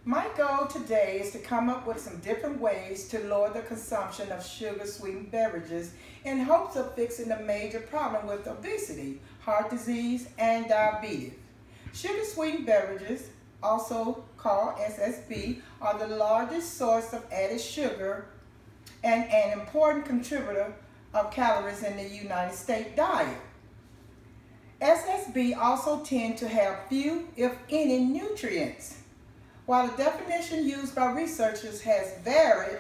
My goal today is to come up with some different ways to lower the consumption of sugar-sweetened beverages in hopes of fixing the major problem with obesity, heart disease, and diabetes. Sugar-sweetened beverages, also called SSB, are the largest source of added sugar and an important contributor of calories in the United States diet. SSB also tend to have few, if any, nutrients. While the definition used by researchers has varied,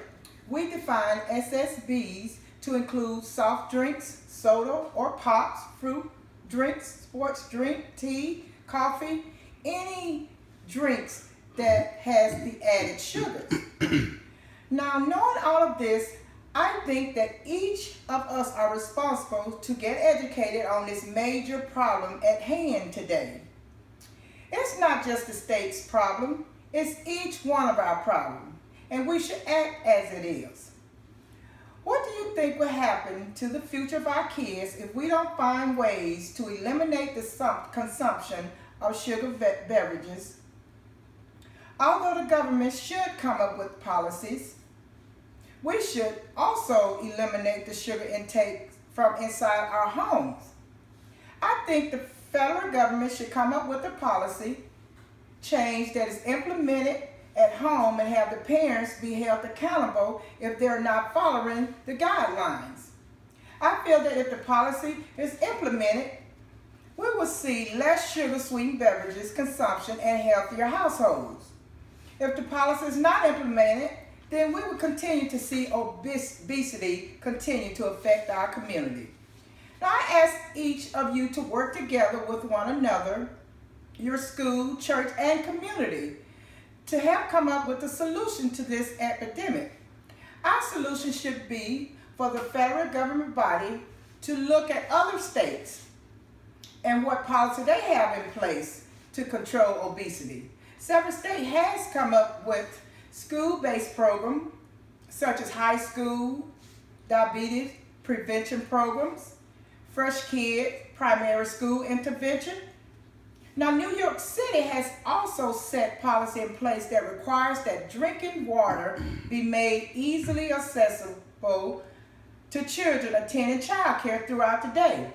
we define SSBs to include soft drinks, soda or pops, fruit drinks, sports drink, tea, coffee, any drinks that has the added sugars. Now, knowing all of this, I think that each of us are responsible to get educated on this major problem at hand today. It's not just the state's problem, it's each one of our problems, and we should act as it is. What do you think will happen to the future of our kids if we don't find ways to eliminate the consumption of sugar beverages? Although the government should come up with policies, we should also eliminate the sugar intake from inside our homes. I think the federal government should come up with a policy change that is implemented at home and have the parents be held accountable if they're not following the guidelines. I feel that if the policy is implemented, we will see less sugar-sweetened beverages consumption and healthier households. If the policy is not implemented, then we will continue to see obesity continue to affect our community. Now, I ask each of you to work together with one another, your school, church, and community to help come up with a solution to this epidemic. Our solution should be for the federal government body to look at other states and what policy they have in place to control obesity. Several states has come up with school-based programs such as high school diabetes prevention programs, fresh kid primary school intervention. Now, New York City has also set policy in place that requires that drinking water be made easily accessible to children attending child care throughout the day.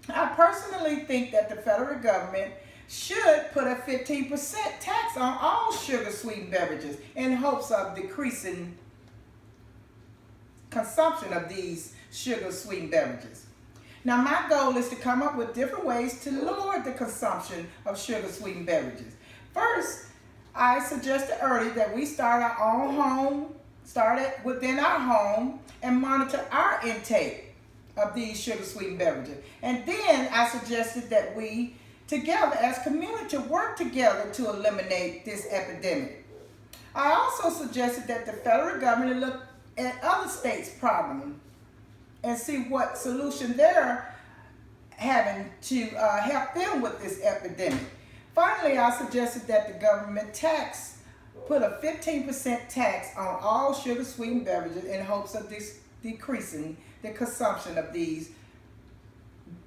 I personally think that the federal government should put a 15% tax on all sugar-sweetened beverages in hopes of decreasing consumption of these sugar-sweetened beverages. Now, my goal is to come up with different ways to lower the consumption of sugar-sweetened beverages. First, I suggested earlier that we start within our home and monitor our intake of these sugar-sweetened beverages. And then I suggested that we together as community work together to eliminate this epidemic. I also suggested that the federal government look at other states' problems and see what solution they're having to help them with this epidemic. Finally, I suggested that the government put a 15% tax on all sugar-sweetened beverages in hopes of decreasing the consumption of these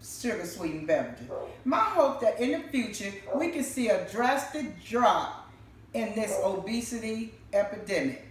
sugar-sweetened beverages. My hope that in the future we can see a drastic drop in this obesity epidemic.